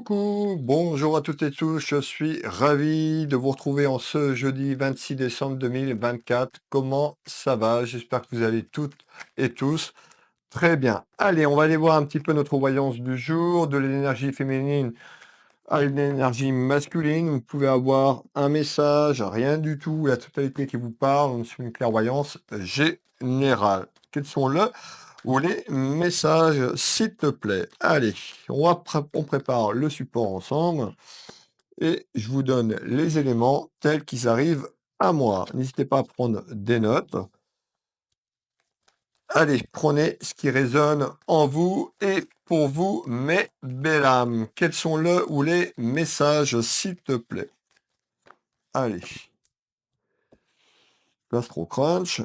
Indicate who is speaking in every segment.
Speaker 1: Coucou, bonjour à toutes et tous, je suis ravi de vous retrouver en ce jeudi 26 décembre 2024. Comment ça va? J'espère que vous allez toutes et tous très bien. Allez, on va aller voir un petit peu notre voyance du jour, de l'énergie féminine à une énergie masculine. Vous pouvez avoir un message, rien du tout, la totalité qui vous parle, on suit une clairvoyance générale. Quels sont ou les messages, s'il te plaît? Allez, on prépare le support ensemble et je vous donne les éléments tels qu'ils arrivent à moi. N'hésitez pas à prendre des notes. Allez, prenez ce qui résonne en vous et pour vous, mes belles âmes. Quels sont le ou les messages, s'il te plaît? Allez, l'Astro Crunch.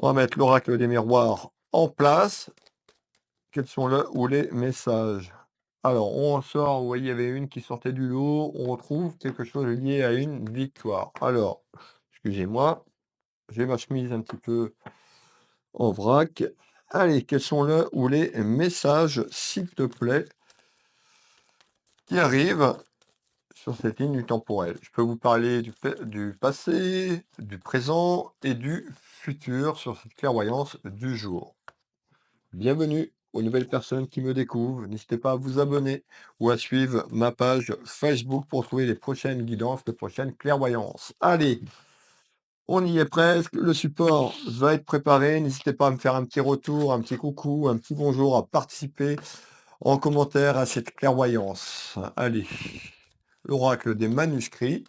Speaker 1: On va mettre l'oracle des miroirs en place. Quels sont le ou les messages? Alors, on sort, vous voyez, il y avait une qui sortait du lot, on retrouve quelque chose lié à une victoire. Alors, excusez-moi, j'ai ma chemise un petit peu en vrac. Allez, quels sont le ou les messages, s'il te plaît, qui arrivent sur cette ligne temporelle? Je peux vous parler du passé, du présent et du futur sur cette clairvoyance du jour. Bienvenue aux nouvelles personnes qui me découvrent. N'hésitez pas à vous abonner ou à suivre ma page Facebook pour trouver les prochaines guidances, les prochaines clairvoyances. Allez, on y est presque. Le support va être préparé. N'hésitez pas à me faire un petit retour, un petit coucou, un petit bonjour, à participer en commentaire à cette clairvoyance. Allez, l'oracle des manuscrits,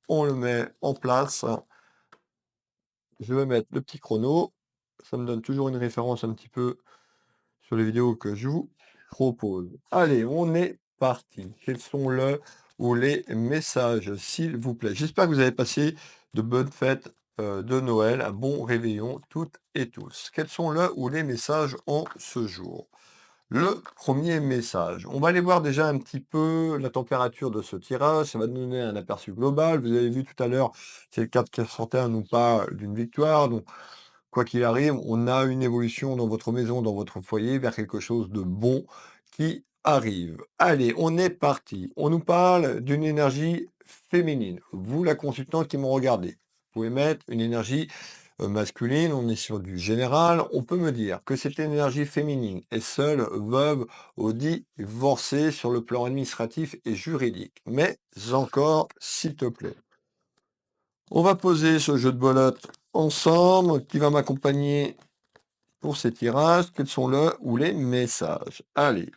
Speaker 1: on le met en place. Je vais mettre le petit chrono. Ça me donne toujours une référence un petit peu sur les vidéos que je vous propose. Allez, on est parti. Quels sont le ou les messages, s'il vous plaît? J'espère que vous avez passé de bonnes fêtes de Noël, un bon réveillon toutes et tous. Quels sont le ou les messages en ce jour? Le premier message. On va aller voir déjà un petit peu la température de ce tirage. Ça va nous donner un aperçu global. Vous avez vu tout à l'heure, c'est le 4 nous parle d'une victoire. Donc, quoi qu'il arrive, on a une évolution dans votre maison, dans votre foyer, vers quelque chose de bon qui arrive. Allez, on est parti. On nous parle d'une énergie féminine. Vous, la consultante qui m'ont regardé, vous pouvez mettre une énergie masculine, on est sur du général. On peut me dire que cette énergie féminine est seule, veuve ou divorcée sur le plan administratif et juridique. Mais encore, s'il te plaît. On va poser ce jeu de belote ensemble qui va m'accompagner pour ces tirages. Quels sont le ou les messages? Allez,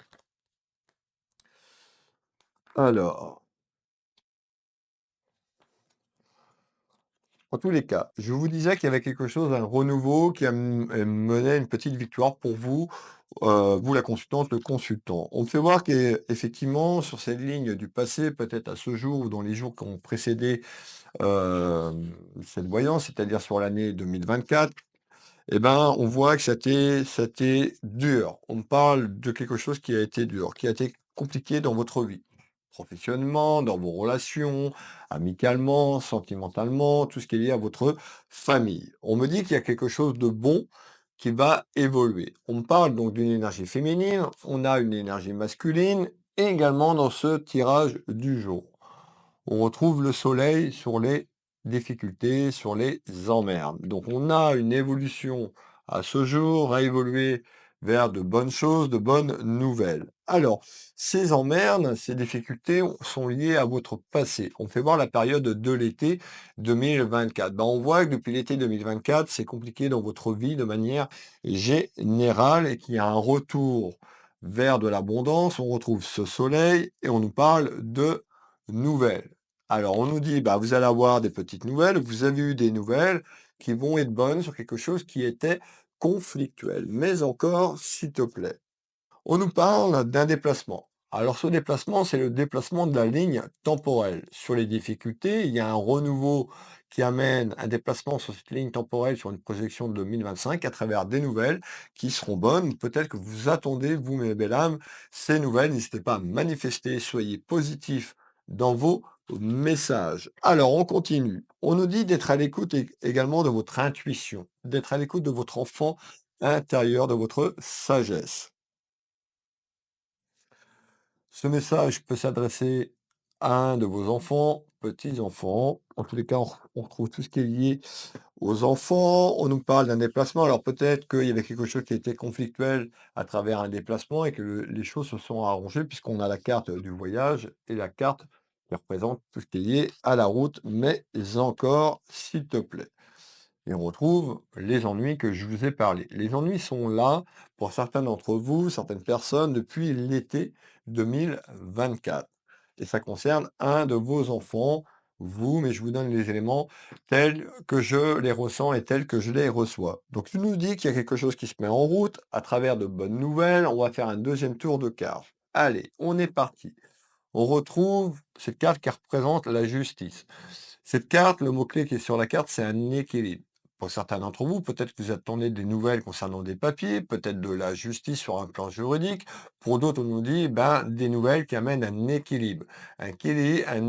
Speaker 1: alors, en tous les cas, je vous disais qu'il y avait quelque chose, un renouveau qui menait une petite victoire pour vous, vous la consultante, le consultant. On me fait voir qu'effectivement, sur cette ligne du passé, peut-être à ce jour ou dans les jours qui ont précédé cette voyance, c'est-à-dire sur l'année 2024, eh ben, on voit que c'était dur. On me parle de quelque chose qui a été dur, qui a été compliqué dans votre vie. Professionnellement, dans vos relations, amicalement, sentimentalement, tout ce qui est lié à votre famille. On me dit qu'il y a quelque chose de bon qui va évoluer. On me parle donc d'une énergie féminine, on a une énergie masculine, et également dans ce tirage du jour. On retrouve le soleil sur les difficultés, sur les emmerdes. Donc on a une évolution à ce jour, à évoluer vers de bonnes choses, de bonnes nouvelles. Alors, ces emmerdes, ces difficultés sont liées à votre passé. On fait voir la période de l'été 2024. Ben, on voit que depuis l'été 2024, c'est compliqué dans votre vie de manière générale et qu'il y a un retour vers de l'abondance. On retrouve ce soleil et on nous parle de nouvelles. Alors, on nous dit, bah, vous allez avoir des petites nouvelles, vous avez eu des nouvelles qui vont être bonnes sur quelque chose qui était conflictuel. Mais encore, s'il te plaît. On nous parle d'un déplacement. Alors, ce déplacement, c'est le déplacement de la ligne temporelle. Sur les difficultés, il y a un renouveau qui amène un déplacement sur cette ligne temporelle sur une projection de 2025 à travers des nouvelles qui seront bonnes. Peut-être que vous attendez, vous, mes belles âmes, ces nouvelles. N'hésitez pas à manifester, soyez positifs dans vos messages. Alors, on continue. On nous dit d'être à l'écoute également de votre intuition, d'être à l'écoute de votre enfant intérieur, de votre sagesse. Ce message peut s'adresser à un de vos enfants, petits-enfants. En tous les cas, on retrouve tout ce qui est lié aux enfants. On nous parle d'un déplacement. Alors peut-être qu'il y avait quelque chose qui était conflictuel à travers un déplacement et que les choses se sont arrangées puisqu'on a la carte du voyage et la carte qui représente tout ce qui est lié à la route. Mais encore, s'il te plaît. Et on retrouve les ennuis que je vous ai parlé. Les ennuis sont là pour certains d'entre vous, certaines personnes, depuis l'été 2024. Et ça concerne un de vos enfants, vous, mais je vous donne les éléments tels que je les ressens et tels que je les reçois. Donc tu nous dis qu'il y a quelque chose qui se met en route à travers de bonnes nouvelles. On va faire un deuxième tour de cartes. Allez, on est parti. On retrouve cette carte qui représente la justice. Cette carte, le mot-clé qui est sur la carte, c'est un équilibre. Pour certains d'entre vous, peut-être que vous attendez des nouvelles concernant des papiers, peut-être de la justice sur un plan juridique. Pour d'autres, on nous dit ben, des nouvelles qui amènent un équilibre. Un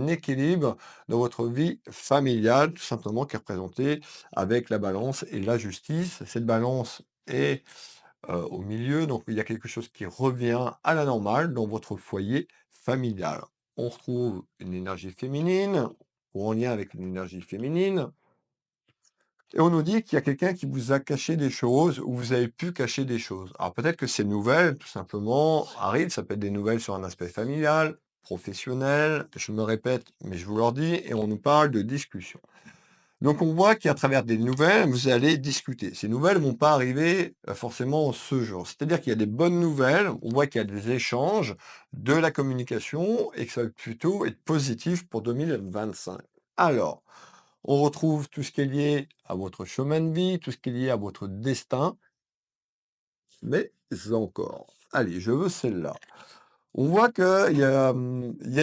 Speaker 1: équilibre dans votre vie familiale, tout simplement, qui est représenté avec la balance et la justice. Cette balance est au milieu. Donc, il y a quelque chose qui revient à la normale dans votre foyer familial. On retrouve une énergie féminine ou en lien avec une énergie féminine. Et on nous dit qu'il y a quelqu'un qui vous a caché des choses ou vous avez pu cacher des choses. Alors peut-être que ces nouvelles, tout simplement, arrivent. Ça peut être des nouvelles sur un aspect familial, professionnel. Je me répète, mais je vous leur dis, et on nous parle de discussion. Donc on voit qu'à travers des nouvelles, vous allez discuter. Ces nouvelles ne vont pas arriver forcément ce jour. C'est-à-dire qu'il y a des bonnes nouvelles, on voit qu'il y a des échanges, de la communication et que ça va plutôt être positif pour 2025. Alors, on retrouve tout ce qui est lié à votre chemin de vie, tout ce qui est lié à votre destin, mais encore. Allez, je veux celle-là. On voit il y a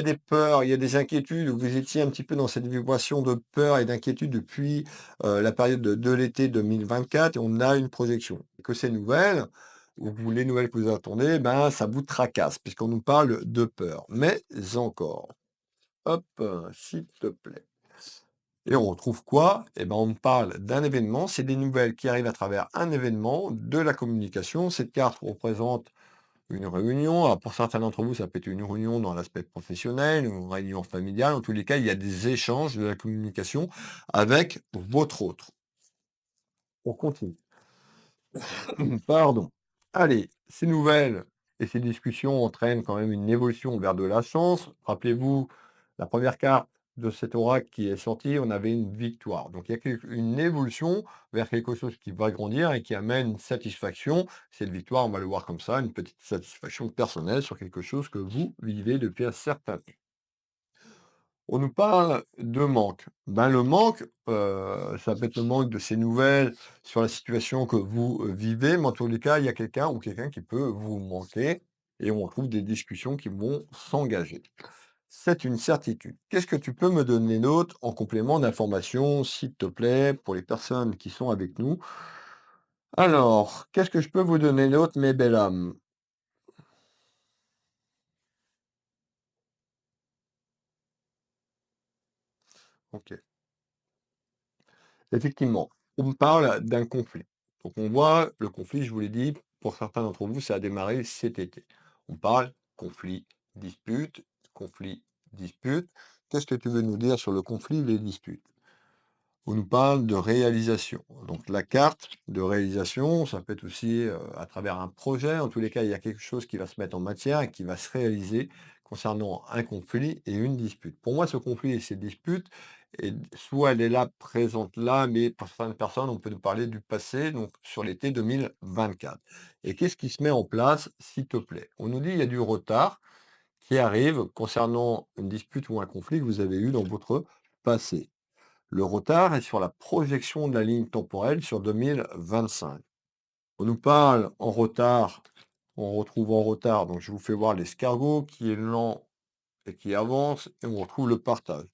Speaker 1: des peurs, il y a des inquiétudes, vous étiez un petit peu dans cette vibration de peur et d'inquiétude depuis, la période de l'été 2024 et on a une projection. Que ces nouvelles, ou les nouvelles que vous attendez, ben, ça vous tracasse puisqu'on nous parle de peur. Mais encore. Hop, s'il te plaît. Et on retrouve quoi? Eh ben, on me parle d'un événement, c'est des nouvelles qui arrivent à travers un événement, de la communication. Cette carte représente une réunion, alors pour certains d'entre vous, ça peut être une réunion dans l'aspect professionnel, une réunion familiale. En tous les cas, il y a des échanges, de la communication avec votre autre. On continue. Pardon. Allez, ces nouvelles et ces discussions entraînent quand même une évolution vers de la chance. Rappelez-vous, la première carte de cet oracle qui est sortie, on avait une victoire. Donc il y a une évolution vers quelque chose qui va grandir et qui amène une satisfaction. Cette victoire, on va le voir comme ça, une petite satisfaction personnelle sur quelque chose que vous vivez depuis un certain temps. On nous parle de manque. Ben, le manque, ça peut être le manque de ces nouvelles sur la situation que vous, vivez, mais en tous les cas, il y a quelqu'un ou quelqu'un qui peut vous manquer et on retrouve des discussions qui vont s'engager. C'est une certitude. Qu'est-ce que tu peux me donner d'autre en complément d'informations, s'il te plaît, pour les personnes qui sont avec nous? Alors, qu'est-ce que je peux vous donner d'autre, mes belles âmes? OK. Effectivement, on me parle d'un conflit. Donc on voit le conflit, je vous l'ai dit, pour certains d'entre vous, ça a démarré cet été. On parle conflit, dispute, conflit, dispute. Qu'est-ce que tu veux nous dire sur le conflit, les disputes? On nous parle de réalisation. Donc la carte de réalisation, ça peut être aussi à travers un projet. En tous les cas, il y a quelque chose qui va se mettre en matière et qui va se réaliser concernant un conflit et une dispute. Pour moi, ce conflit et ces disputes, soit elle est là, présente là, mais pour certaines personnes, on peut nous parler du passé, donc sur l'été 2024. Et qu'est-ce qui se met en place, s'il te plaît? On nous dit qu'il y a du retard qui arrive concernant une dispute ou un conflit que vous avez eu dans votre passé. Le retard est sur la projection de la ligne temporelle sur 2025. On nous parle en retard, on retrouve en retard, donc je vous fais voir l'escargot qui est lent et qui avance, et on retrouve le partage.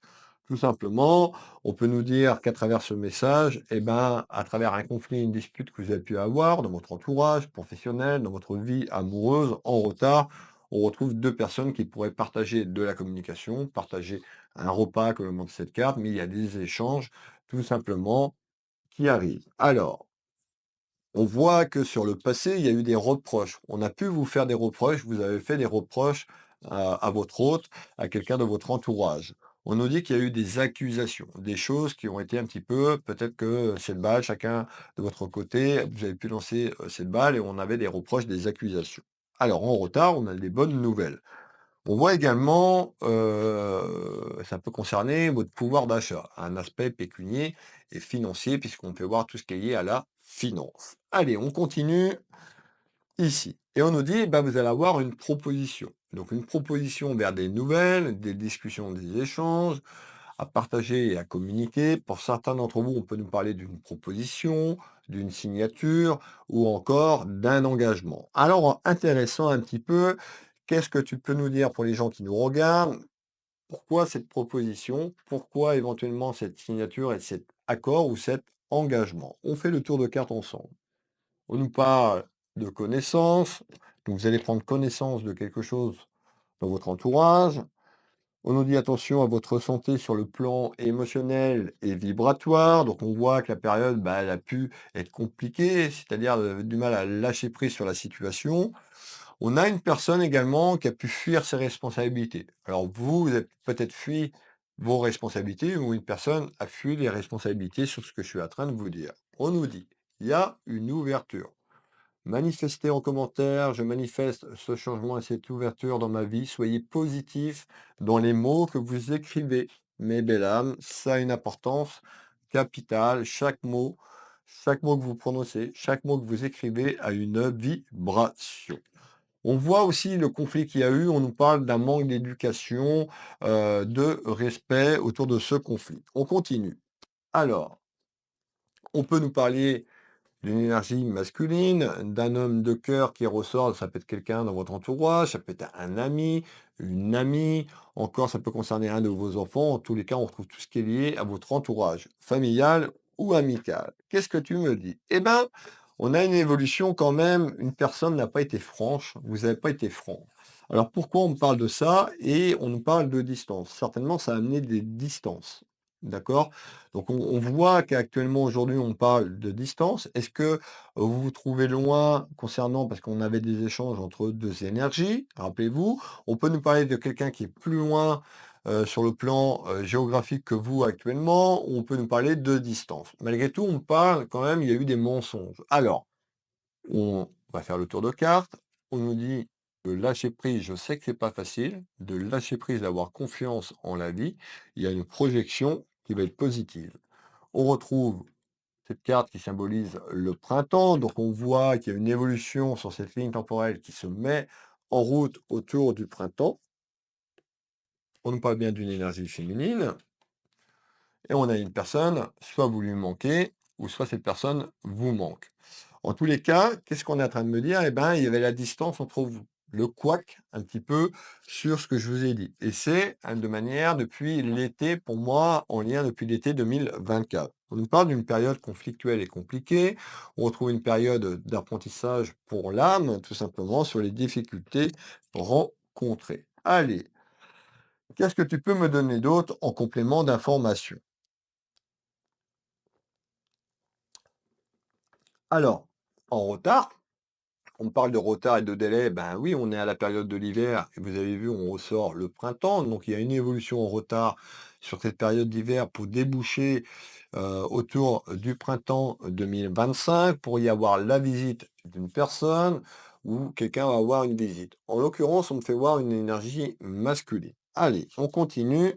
Speaker 1: Tout simplement, on peut nous dire qu'à travers ce message, eh ben, à travers un conflit, une dispute que vous avez pu avoir dans votre entourage professionnel, dans votre vie amoureuse, en retard, on retrouve deux personnes qui pourraient partager de la communication, partager un repas, comme le montre cette carte, mais il y a des échanges, tout simplement, qui arrivent. Alors, on voit que sur le passé, il y a eu des reproches. On a pu vous faire des reproches, vous avez fait des reproches à votre hôte, à quelqu'un de votre entourage. On nous dit qu'il y a eu des accusations, des choses qui ont été un petit peu peut-être que cette balle, chacun de votre côté, vous avez pu lancer, cette balle et on avait des reproches, des accusations. Alors en retard, on a des bonnes nouvelles. On voit également, ça peut concerner votre pouvoir d'achat, un aspect pécunier et financier puisqu'on peut voir tout ce qui est lié à la finance. Allez, on continue ici et on nous dit, bah, vous allez avoir une proposition. Donc une proposition vers des nouvelles, des discussions, des échanges, à partager et à communiquer. Pour certains d'entre vous, on peut nous parler d'une proposition, d'une signature ou encore d'un engagement. Alors, intéressant un petit peu, qu'est-ce que tu peux nous dire pour les gens qui nous regardent? Pourquoi cette proposition? Pourquoi éventuellement cette signature et cet accord ou cet engagement? On fait le tour de carte ensemble. On nous parle de connaissances, donc vous allez prendre connaissance de quelque chose dans votre entourage. On nous dit attention à votre santé sur le plan émotionnel et vibratoire. Donc on voit que la période, bah, elle a pu être compliquée, c'est-à-dire du mal à lâcher prise sur la situation. On a une personne également qui a pu fuir ses responsabilités. Alors vous, vous avez peut-être fui vos responsabilités ou une personne a fui les responsabilités sur ce que je suis en train de vous dire. On nous dit, il y a une ouverture. Manifestez en commentaire, je manifeste ce changement et cette ouverture dans ma vie. Soyez positif dans les mots que vous écrivez. Mes belles âmes, ça a une importance capitale. Chaque mot que vous prononcez, chaque mot que vous écrivez a une vibration. On voit aussi le conflit qu'il y a eu. On nous parle d'un manque d'éducation, de respect autour de ce conflit. On continue. Alors, on peut nous parler d'une énergie masculine, d'un homme de cœur qui ressort, ça peut être quelqu'un dans votre entourage, ça peut être un ami, une amie, encore ça peut concerner un de vos enfants. En tous les cas, on retrouve tout ce qui est lié à votre entourage, familial ou amical. Qu'est-ce que tu me dis? Eh ben, on a une évolution quand même, une personne n'a pas été franche, vous n'avez pas été franc. Alors pourquoi on me parle de ça et on nous parle de distance? Certainement, ça a amené des distances. D'accord? Donc on voit qu'actuellement aujourd'hui on parle de distance. Est-ce que vous vous trouvez loin concernant parce qu'on avait des échanges entre 2 énergies, rappelez-vous. On peut nous parler de quelqu'un qui est plus loin, sur le plan, géographique que vous actuellement, ou on peut nous parler de distance. Malgré tout, on parle quand même, il y a eu des mensonges. Alors, on va faire le tour de carte. On nous dit de lâcher prise, je sais que c'est pas facile, de lâcher prise, d'avoir confiance en la vie. Il y a une projection qui va être positive. On retrouve cette carte qui symbolise le printemps, donc on voit qu'il y a une évolution sur cette ligne temporelle qui se met en route autour du printemps. On nous parle bien d'une énergie féminine et on a une personne, soit vous lui manquez, ou soit cette personne vous manque. En tous les cas, qu'est-ce qu'on est en train de me dire? Eh ben, il y avait la distance entre vous. Le couac, un petit peu, sur ce que je vous ai dit. Et c'est de manière depuis l'été, pour moi, en lien depuis l'été 2024. On nous parle d'une période conflictuelle et compliquée. On retrouve une période d'apprentissage pour l'âme, tout simplement, sur les difficultés rencontrées. Allez, qu'est-ce que tu peux me donner d'autre en complément d'information? Alors, en retard, on parle de retard et de délai, ben oui, on est à la période de l'hiver et vous avez vu, on ressort le printemps, donc il y a une évolution en retard sur cette période d'hiver pour déboucher autour du printemps 2025 pour y avoir la visite d'une personne ou quelqu'un va avoir une visite. En l'occurrence, on me fait voir une énergie masculine. Allez, on continue.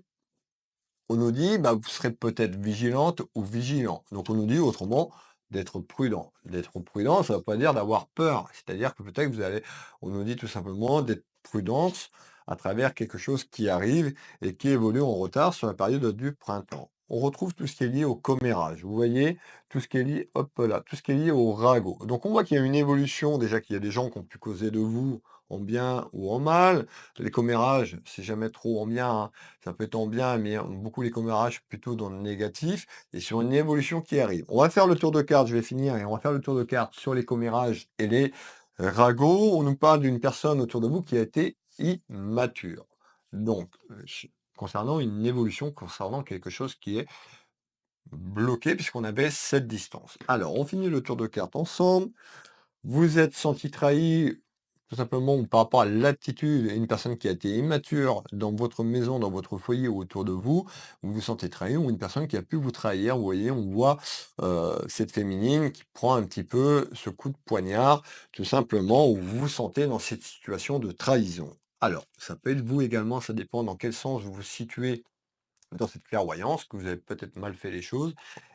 Speaker 1: On nous dit, bah, vous serez peut-être vigilante ou vigilant. Donc on nous dit autrement d'être prudent. D'être prudent, ça ne veut pas dire d'avoir peur. C'est-à-dire que peut-être que vous allez, on nous dit tout simplement d'être prudente à travers quelque chose qui arrive et qui évolue en retard sur la période du printemps. On retrouve tout ce qui est lié au commérage. Vous voyez, tout ce qui est lié, hop là, tout ce qui est lié au ragot. Donc on voit qu'il y a une évolution, déjà qu'il y a des gens qui ont pu causer de vous en bien ou en mal. Les commérages, c'est jamais trop en bien, hein. Ça peut être en bien, mais beaucoup les commérages plutôt dans le négatif et sur une évolution qui arrive. On va faire le tour de cartes, je vais finir et on va faire le tour de cartes sur les commérages et les ragots. On nous parle d'une personne autour de vous qui a été immature. Donc, concernant une évolution, concernant quelque chose qui est bloqué puisqu'on avait cette distance. Alors, on finit le tour de cartes ensemble. Vous êtes senti trahi tout simplement ou par rapport à l'attitude et une personne qui a été immature dans votre maison, dans votre foyer ou autour de vous, vous vous sentez trahi ou une personne qui a pu vous trahir. Vous voyez, on voit, cette féminine qui prend un petit peu ce coup de poignard, tout simplement, où vous vous sentez dans cette situation de trahison. Alors, ça peut être vous également, ça dépend dans quel sens vous vous situez dans cette clairvoyance, que vous avez peut-être mal fait les choses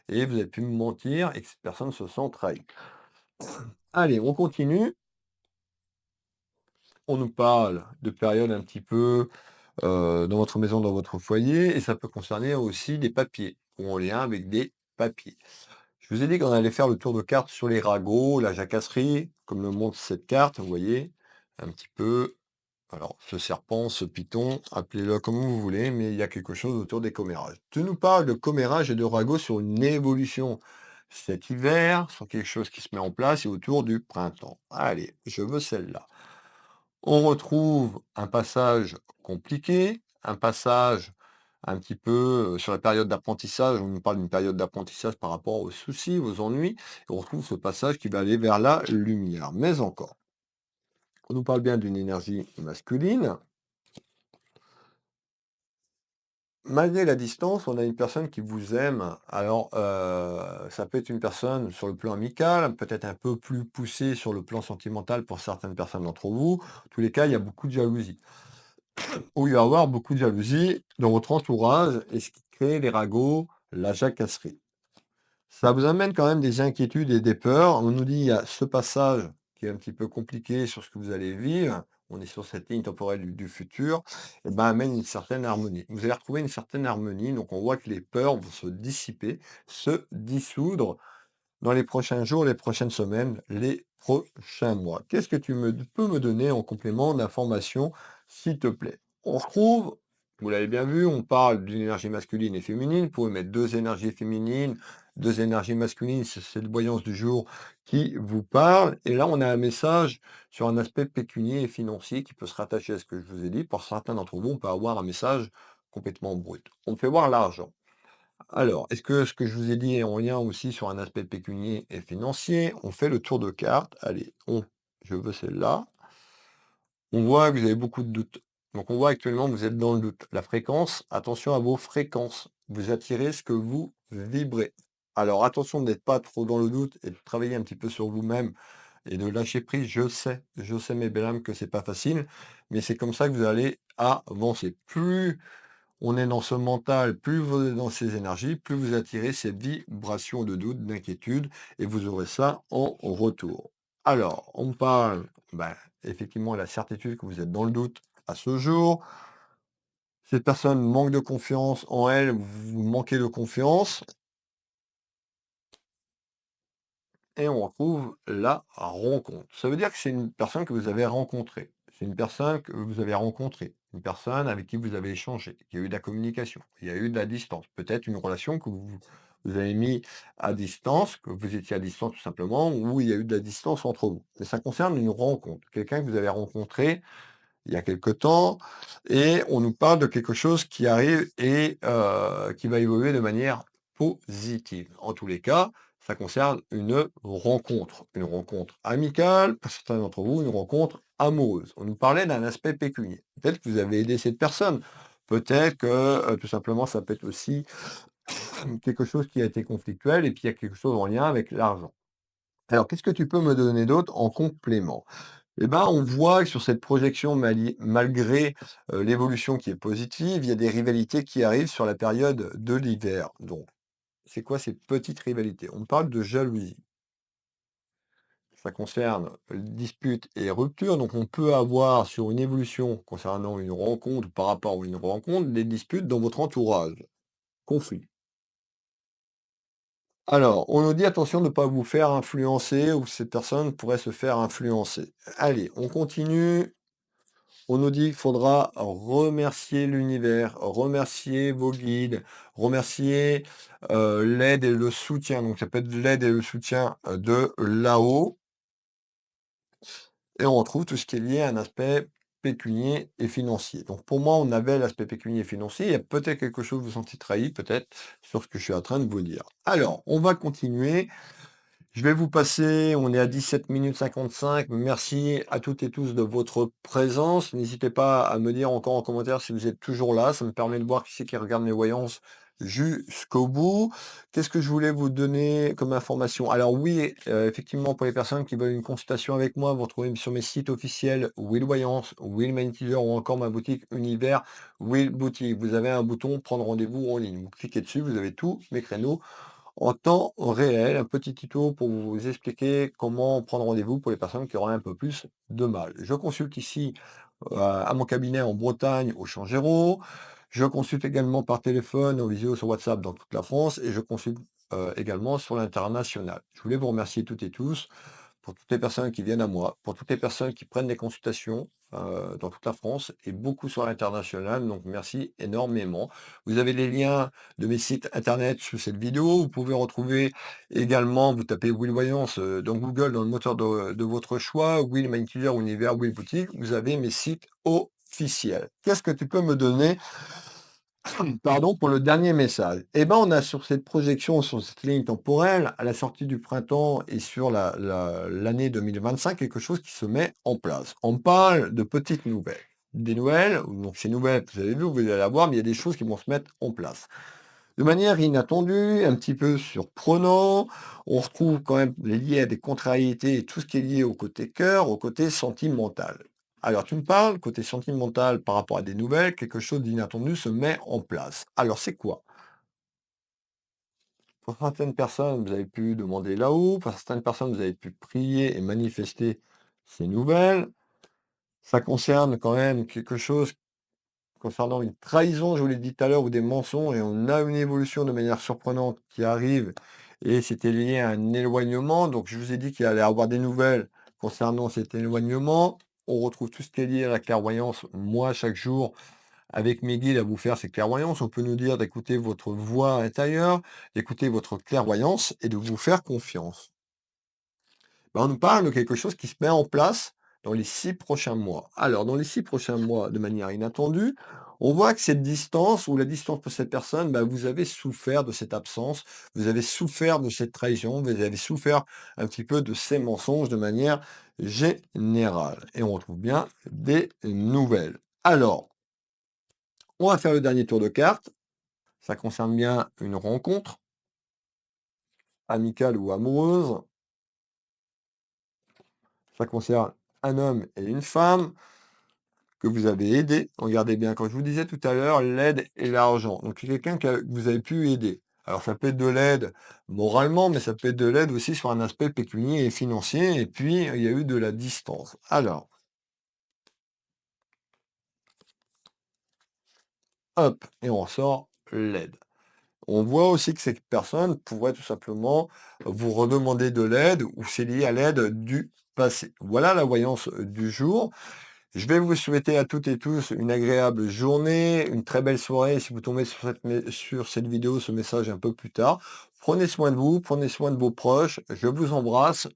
Speaker 1: et vous avez pu me mentir et que cette personne se sent trahie. Allez, on continue. On nous parle de périodes un petit peu, dans votre maison, dans votre foyer et ça peut concerner aussi des papiers ou en lien avec des papiers. Je vous ai dit qu'on allait faire le tour de cartes sur les ragots, la jacasserie, comme le montre cette carte, vous voyez? Un petit peu, alors ce serpent, ce python, appelez-le comme vous voulez, mais il y a quelque chose autour des commérages. Tu nous parles de commérage et de ragots sur une évolution cet hiver, sur quelque chose qui se met en place et autour du printemps. Allez, je veux celle-là. On retrouve un passage compliqué, un passage un petit peu, sur la période d'apprentissage. On nous parle d'une période d'apprentissage par rapport aux soucis, aux ennuis et on retrouve ce passage qui va aller vers la lumière. Mais encore, on nous parle bien d'une énergie masculine. Malgré la distance, on a une personne qui vous aime. Alors, ça peut être une personne sur le plan amical, peut-être un peu plus poussée sur le plan sentimental pour certaines personnes d'entre vous. En tous les cas, il y a beaucoup de jalousie. Où il va y avoir beaucoup de jalousie dans votre entourage et ce qui crée les ragots, la jacasserie. Ça vous amène quand même des inquiétudes et des peurs. On nous dit il y a ce passage qui est un petit peu compliqué sur ce que vous allez vivre. On est sur cette ligne temporelle du futur, et ben amène une certaine harmonie. Vous allez retrouver une certaine harmonie, donc on voit que les peurs vont se dissiper, se dissoudre dans les prochains jours, les prochaines semaines, les prochains mois. Qu'est-ce que tu peux me donner en complément d'informations, s'il te plaît? On retrouve, vous l'avez bien vu, on parle d'une énergie masculine et féminine. Vous pouvez mettre deux énergies féminines, deux énergies masculines, c'est cette voyance du jour qui vous parle. Et là, on a un message sur un aspect pécunier et financier qui peut se rattacher à ce que je vous ai dit. Pour certains d'entre vous, on peut avoir un message complètement brut. On me fait voir l'argent. Alors, est-ce que ce que je vous ai dit est en lien aussi sur un aspect pécunier et financier? On fait le tour de cartes. Allez, je veux celle-là. On voit que vous avez beaucoup de doutes. Donc, on voit actuellement que vous êtes dans le doute. La fréquence, attention à vos fréquences. Vous attirez ce que vous vibrez. Alors, attention d'être pas trop dans le doute et de travailler un petit peu sur vous-même et de lâcher prise. Je sais, mes belles âmes, que c'est pas facile, mais c'est comme ça que vous allez avancer. Plus on est dans ce mental, plus vous êtes dans ces énergies, plus vous attirez ces vibrations de doute, d'inquiétude, et vous aurez ça en retour. Alors, on parle, ben, effectivement, la certitude que vous êtes dans le doute à ce jour. Cette personne manque de confiance en elle, vous manquez de confiance, et on retrouve la rencontre. Ça veut dire que c'est une personne que vous avez rencontrée. C'est une personne que vous avez rencontrée. Une personne avec qui vous avez échangé. Il y a eu de la communication. Il y a eu de la distance. Peut-être une relation que vous avez mis à distance, que vous étiez à distance tout simplement, ou il y a eu de la distance entre vous. Mais ça concerne une rencontre. Quelqu'un que vous avez rencontré il y a quelque temps et on nous parle de quelque chose qui arrive et qui va évoluer de manière positive. En tous les cas, ça concerne une rencontre amicale, pour certains d'entre vous, une rencontre amoureuse. On nous parlait d'un aspect pécunier. Peut-être que vous avez aidé cette personne. Peut-être que, tout simplement, ça peut être aussi quelque chose qui a été conflictuel et puis il y a quelque chose en lien avec l'argent. Alors, qu'est-ce que tu peux me donner d'autre en complément? Eh ben, on voit que sur cette projection malgré, l'évolution qui est positive, il y a des rivalités qui arrivent sur la période de l'hiver. Donc, c'est quoi ces petites rivalités? On parle de jalousie. Ça concerne disputes et ruptures, donc on peut avoir sur une évolution concernant une rencontre ou par rapport à une rencontre, des disputes dans votre entourage. Conflit. Alors, on nous dit attention de ne pas vous faire influencer ou cette personne pourrait se faire influencer. Allez, on continue. On nous dit qu'il faudra remercier l'univers, remercier vos guides, remercier, l'aide et le soutien. Donc ça peut être l'aide et le soutien, de là-haut et on retrouve tout ce qui est lié à un aspect pécunier et financier. Donc pour moi, on avait l'aspect pécunier et financier. Il y a peut-être quelque chose, vous vous sentez trahi, peut-être, sur ce que je suis en train de vous dire. Alors, on va continuer. Je vais vous passer, on est à 17 minutes 55. Merci à toutes et tous de votre présence. N'hésitez pas à me dire encore en commentaire si vous êtes toujours là. Ça me permet de voir qui c'est qui regarde mes voyances jusqu'au bout. Qu'est-ce que je voulais vous donner comme information? Alors oui, effectivement, pour les personnes qui veulent une consultation avec moi, vous retrouvez sur mes sites officiels Will Voyance, Will Magnétiseur ou encore ma boutique Univers Will Boutique. Vous avez un bouton prendre rendez-vous en ligne. Vous cliquez dessus, vous avez tous mes créneaux en temps réel, un petit tuto pour vous expliquer comment prendre rendez-vous pour les personnes qui auraient un peu plus de mal. Je consulte ici à mon cabinet en Bretagne, au Changéro. Je consulte également par téléphone, en visio, sur WhatsApp dans toute la France et je consulte également sur l'international. Je voulais vous remercier toutes et tous pour toutes les personnes qui viennent à moi, pour toutes les personnes qui prennent des consultations dans toute la France et beaucoup sur l'international. Donc merci énormément. Vous avez les liens de mes sites internet sous cette vidéo. Vous pouvez retrouver également, vous tapez Will Voyance dans Google, dans le moteur de votre choix, Will Magnétiseur, Univers, Will Boutique. Vous avez mes sites officiels. Qu'est-ce que tu peux me donner pardon, pour le dernier message. Eh ben, on a sur cette projection, sur cette ligne temporelle, à la sortie du printemps et sur l'année 2025, quelque chose qui se met en place. On parle de petites nouvelles. Des nouvelles, donc ces nouvelles, vous avez vu, vous allez la voir, mais il y a des choses qui vont se mettre en place. De manière inattendue, un petit peu surprenant, on retrouve quand même lié à des contrariétés et tout ce qui est lié au côté cœur, au côté sentimental. Alors, tu me parles, côté sentimental, par rapport à des nouvelles, quelque chose d'inattendu se met en place. Alors, c'est quoi? Pour certaines personnes, vous avez pu demander là-haut, pour certaines personnes, vous avez pu prier et manifester ces nouvelles. Ça concerne quand même quelque chose concernant une trahison, je vous l'ai dit tout à l'heure, ou des mensonges, et on a une évolution de manière surprenante qui arrive, et c'était lié à un éloignement. Donc, je vous ai dit qu'il allait y avoir des nouvelles concernant cet éloignement. On retrouve tout ce qui est lié à la clairvoyance. Moi, chaque jour, avec mes guides, à vous faire ces clairvoyances, on peut nous dire d'écouter votre voix intérieure, d'écouter votre clairvoyance et de vous faire confiance. Ben, on nous parle de quelque chose qui se met en place dans les 6 prochains mois. Alors, dans les 6 prochains mois, de manière inattendue, on voit que cette distance ou la distance pour cette personne, ben, vous avez souffert de cette absence, vous avez souffert de cette trahison, vous avez souffert un petit peu de ces mensonges de manière générale. Et on retrouve bien des nouvelles. Alors, on va faire le dernier tour de cartes. Ça concerne bien une rencontre, amicale ou amoureuse. Ça concerne un homme et une femme que vous avez aidé. Regardez bien, quand je vous disais tout à l'heure, l'aide et l'argent. Donc, c'est quelqu'un que vous avez pu aider. Alors, ça peut être de l'aide moralement, mais ça peut être de l'aide aussi sur un aspect pécunier et financier. Et puis, il y a eu de la distance. Alors, hop, et on sort l'aide. On voit aussi que cette personne pourrait tout simplement vous redemander de l'aide ou c'est lié à l'aide du passé. Voilà la voyance du jour. Je vais vous souhaiter à toutes et tous une agréable journée, une très belle soirée si vous tombez sur cette vidéo, ce message un peu plus tard. Prenez soin de vous, prenez soin de vos proches. Je vous embrasse.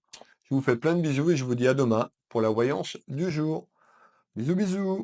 Speaker 1: Je vous fais plein de bisous et je vous dis à demain pour la voyance du jour. Bisous, bisous.